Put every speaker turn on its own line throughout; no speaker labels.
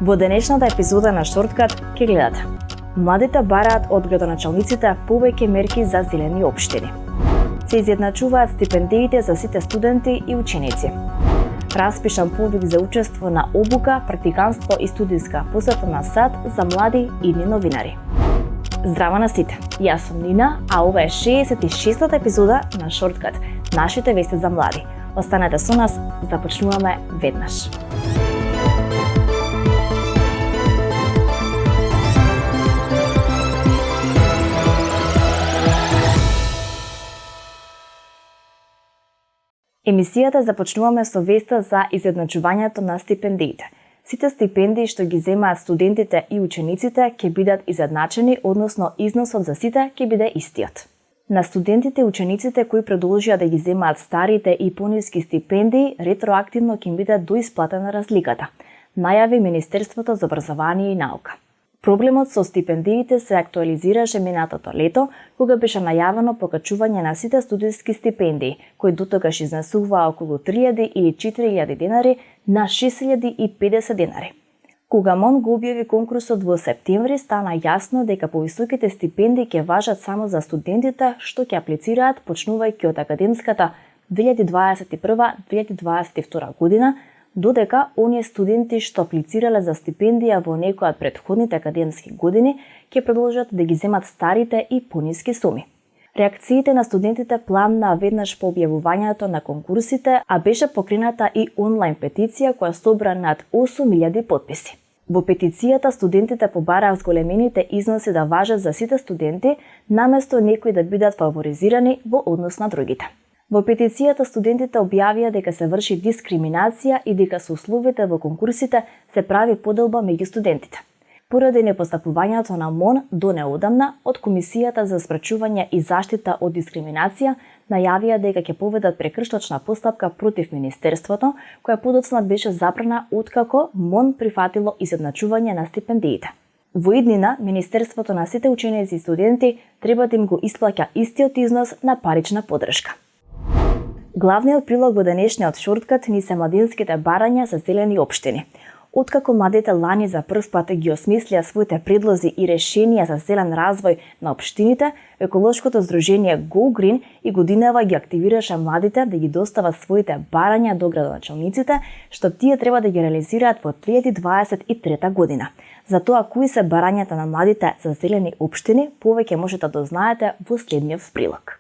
Во денешната епизода на Шорткат ќе гледате: младите бараат од градоначалниците повеќе мерки за зелени општини. Се изедначуваат стипендиите за сите студенти и ученици. Распишан повик за учество на обука, практиканство и студиска посета на сад за млади идни новинари. Здраво на сите! Јас сум Нина, а ова е 66-та епизода на Шорткат, нашите вести за млади. Останете со нас, започнуваме веднаш. Емисијата започнуваме со веста за изедначувањето на стипендиите. Сите стипендии што ги земаат студентите и учениците ќе бидат изедначени, односно износот за сите ќе биде истиот. На студентите и учениците кои продолжија да ги земаат старите и пониски стипендии, ретроактивно ќе им биде доисплатена разликата, најави Министерството за образование и наука. Проблемот со стипендиите се актуализираше минатото лето, кога беше најавено покачување на сите студентски стипендии, кои дотогаш изнесуваа околу 3000 или 4000 денари на 6050 денари. Кога МОН го објави конкурсот во септември, стана јасно дека повисоките стипендии ќе важат само за студентите што ќе аплицираат почнувајќи од академската 2021-2022 година, додека оние студенти што аплицирале за стипендија во некоја од претходните академски години ќе продолжат да ги земат старите и пониски суми. Реакциите на студентите пламна веднаш по објавувањето на конкурсите, а беше покрената и онлайн петиција која собра над 8000 потписи. Во петицијата студентите побараа зголемените износи да важат за сите студенти, наместо некои да бидат фаворизирани во однос на другите. Во петицијата студентите објавија дека се врши дискриминација и дека со условите во конкурсите се прави поделба меѓу студентите. Поради непостапувањето на МОН до неодамна, од Комисијата за спречување и заштита од дискриминација најавија дека ќе поведат прекршочна постапка против Министерството, која подоцна беше забрана откако МОН прифатило изедначување на стипендиите. Во иднина, Министерството на сите ученици и студенти треба да им го исплаќа истиот износ на парична поддршка. Главниот прилог во денешниот Шорткат ни се младинските барања за зелени општини. Откако младите лани за прв пат ги осмислија своите предлози и решенија за зелен развој на општините, еколошкото здружение Go Green и годинава ги активираше младите да ги достават своите барања до градоначалниците, што тие треба да ги реализираат во 2023 година. За тоа кои се барањата на младите за зелени општини, повеќе можете да дознаете во следниот прилог.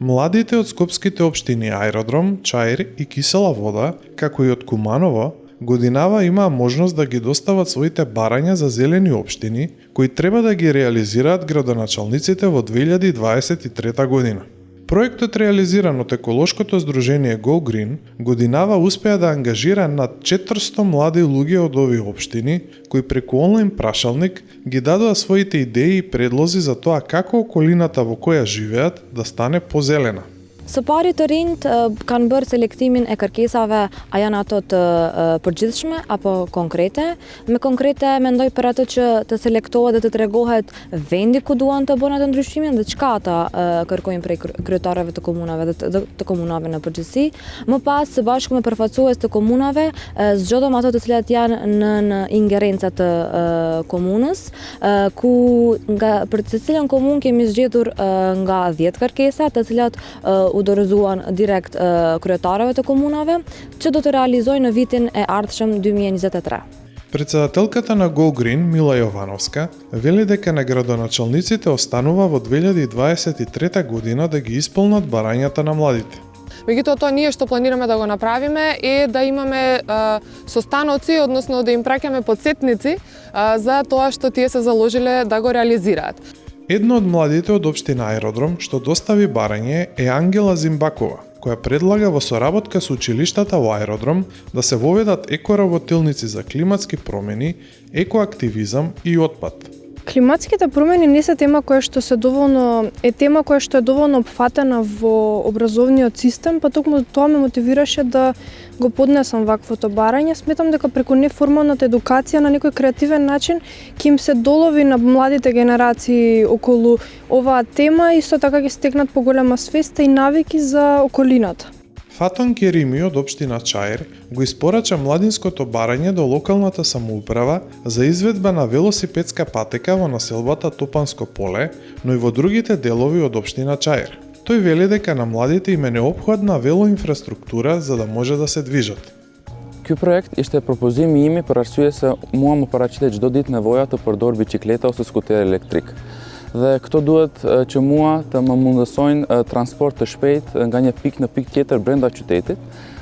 Младите од скопските општини Аеродром, Чаир и Кисела вода, како и од Куманово, годинава имаа можност да ги достават своите барања за зелени општини, кои треба да ги реализираат градоначалниците во 2023 година. Проектот реализиран од еколошкото здружение Go Green годинава успеа да ангажира над 400 млади луѓе од овие општини, кои преку онлайн прашалник ги дадоа своите идеи и предлози за тоа како околината во која живеат да стане позелена.
Së pari të rinjt kanë bërë selektimin e kërkesave, a janë ato të përgjithshme apo konkrete. Me konkrete mendoj për ato që të selektohet dhe të tregohet vendi ku duan të bëjnë atë ndryshimin dhe çka ata kërkojnë prej kryetarëve të komunave dhe të komunave në përgjithësi. Më pas së bashku me përfaqësues të komunave zgjodhëm ato të cilat janë në ingerencat të komunës, ku për të cilën komunë kemi zgjedhur nga 10 kërkesa, të cilat u dorëzuan direkt kryetarëve të komunave, që do të realizojnë në vitin e ardhshëm 2023.
Председателката на Go Green, Мила Јовановска, вели дека на градоначалниците останува во 2023 година да ги исполнат барањата на младите.
Меѓутоа тоа ние што планираме да го направиме е да имаме состаноци, односно да им праќаме потсетници за тоа што тие се заложиле да го реализираат.
Едно од младите од општина Аеродром што достави барање е Ангела Зимбакова, која предлага во соработка со училиштата во Аеродром да се воведат екоработилници за климатски промени, екоактивизам и отпад.
Климатските промени не се тема која што е доволно опфатена во образовниот систем, па токму тоа ме мотивираше да го поднесам ваквото барање. Сметам дека преку неформалната едукација на некој креативен начин ќе им се долови на младите генерации околу оваа тема и исто така ќе стекнат поголема свест и навики за околината.
Фатон Керими од општина Чаир го испорача младинското барање до локалната самоуправа за изведба на велосипедска патека во населбата Топанско поле, но и во другите делови од општина Чаир. Тој вели дека на младите им е неопходна велоинфраструктура за да може да се движат.
Ky projekt ishte propozimi imi për arsye se mua më paraqitej çdo ditë nevoja të përdor biçikleta ose skuter elektrik. Dhe këto duhet që mua të më mundësojnë transport të shpejt nga një pikë në pikë tjetër brenda qytetit,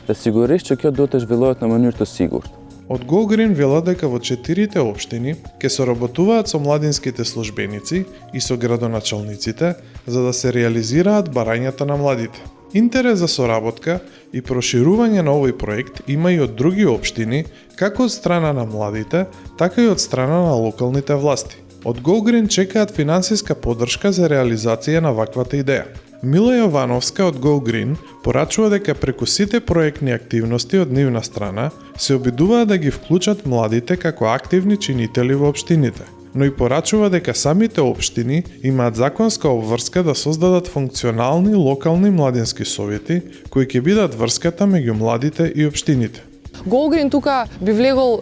dhe sigurisht që kjo duhet të zhvillohet në mënyrë të sigurt.
Од GoGreen велат дека во 4 општини ќе соработуваат со младинските службеници и со градоначалниците за да се реализираат барањата на младите. Интерес за соработка и проширување на овој проект има и од други општини, како од страна на младите, така и од страна на локалните власти. Од GoGreen чекаат финансиска поддршка за реализација на ваквата идеја. Мила Јовановска од GoGreen порачува дека преку сите проектни активности од нивна страна се обидуваат да ги вклучат младите како активни чинители во општините, но и порачува дека самите општини имаат законска обврска да создадат функционални локални младински совети кои ќе бидат врската меѓу младите и општините.
GoGreen тука би влегол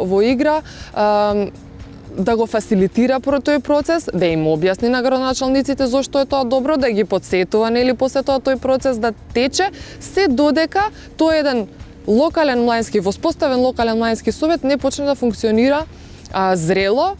во игра да го фасилитира тој процес, да им објасни на градоначалниците зошто е тоа добро, да ги подсетува нели после тоа тој процес да тече, се додека тој еден локален младински, воспоставен локален младински совет не почне да функционира зрело.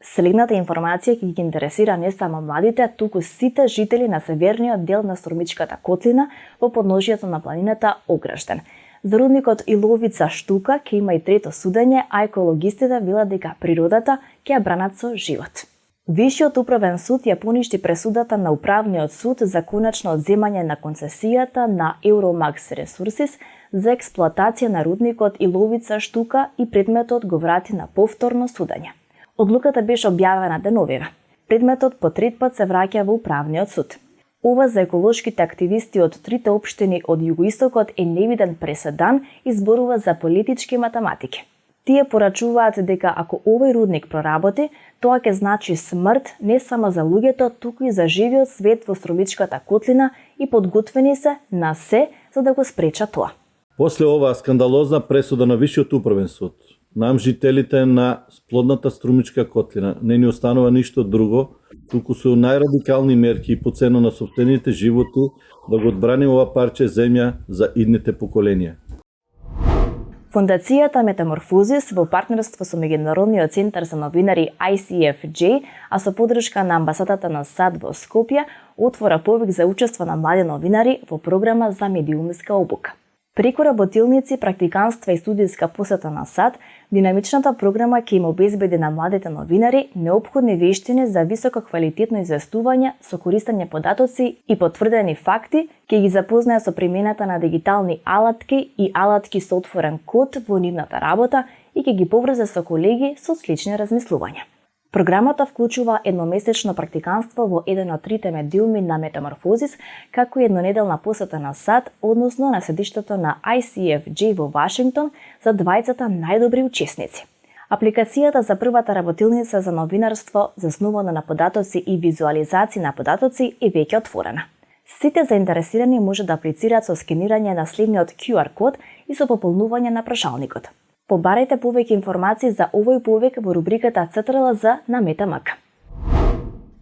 Следната информација ќе ги интересира не само младите, туку сите жители на северниот дел на Струмичката котлина во подножието на планината Огражден. За рудникот Иловица Штука ќе има и трето судење, а екологистите велат дека природата ќе ја бранат со живот. Висшиот управен суд ја поништи пресудата на управниот суд за конечно одземање на концесијата на Euromax Resources за експлоатација на рудникот Иловица Штука и предметот го врати на повторно судење. Одлуката беше објавена деновива. Предметот по трет пат се враќа во управниот суд. Ова за еколошките активисти од трите општини од југоистокот е невиден преседан и зборува за политички математики. Тие порачуваат дека ако овој рудник проработи, тоа ќе значи смрт не само за луѓето, туку и за живиот свет во Струмичката котлина и подготвени се на се за да го спречат тоа.
После оваа скандалозна пресуда на Висшиот управен суд, нам жителите на сплодната Струмичка котлина не ни останува ништо друго, туку со најрадикални мерки по цена на сопствените животи да го одбрани ова парче земја за идните поколенија.
Фондацијата Метаморфозис во партнерство со Меѓународниот центар за новинари ICFJ, а со поддршка на амбасадата на САД во Скопје, отвора повик за учество на млади новинари во програма за медиумска обука. Преку работилници, практиканства и студиска посета на САД, динамичната програма ќе им обезбеди на младите новинари неопходни вештини за висококвалитетно известување со користење податоци и потврдени факти, ќе ги запознае со примената на дигитални алатки и алатки со отворен код во нивната работа и ќе ги поврзе со колеги со слични размислувања. Програмата вклучува едномесечно практиканство во еден од трите медиуми на Метаморфозис, како и еднонеделна посета на САД, односно на седиштето на ICFJ во Вашингтон за двајцата најдобри учесници. Апликацијата за првата работилница за новинарство, заснувана на податоци и визуализација на податоци, е веќе отворена. Сите заинтересирани може да аплицираат со скенирање на следниот QR код и со пополнување на прашалникот. Побарајте повеќе информации за овој повик во рубриката ЦТРЛЗ на Метамак.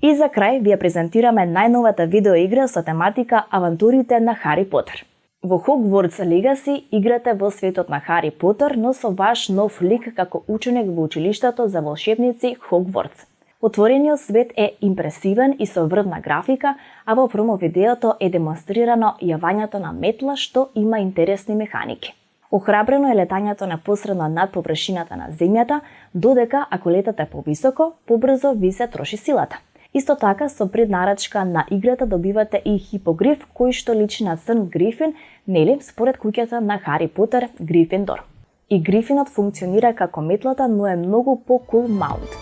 И за крај ви ја презентираме најновата видеоигра со тематика Авантурите на Хари Потер. Во Хогвартс Легаси играте во светот на Хари Потер, но со ваш нов лик како ученик во училиштето за волшебници Хогвартс. Отворениот свет е импресивен и со врвна графика, а во промо-видеото е демонстрирано јавањето на метла што има интересни механики. Охрабрено е летањето непосредно над површината на земјата, додека ако летате повисоко, побрзо ви се троши силата. Исто така, со преднарачка на играта добивате и хипогриф кој што личи на црн грифин, нели според куќата на Хари Потер Грифиндор. И грифинот функционира како метлата, но е многу по-кул маунт.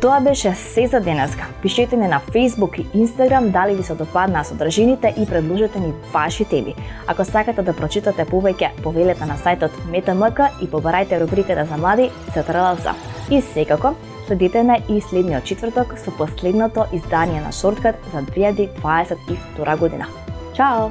Тоа беше се за денеска. Пишете ми на Facebook и Instagram дали ви се допаднаа содржините и предложете ни ваши теми. Ако сакате да прочитате повеќе, повелете на сајтот MetaMK и побарајте рубриката за млади ЦТРЛЗ. И секако, Следете на и следниот четврток со последното издание на Шорткат за 2022 година. Чао!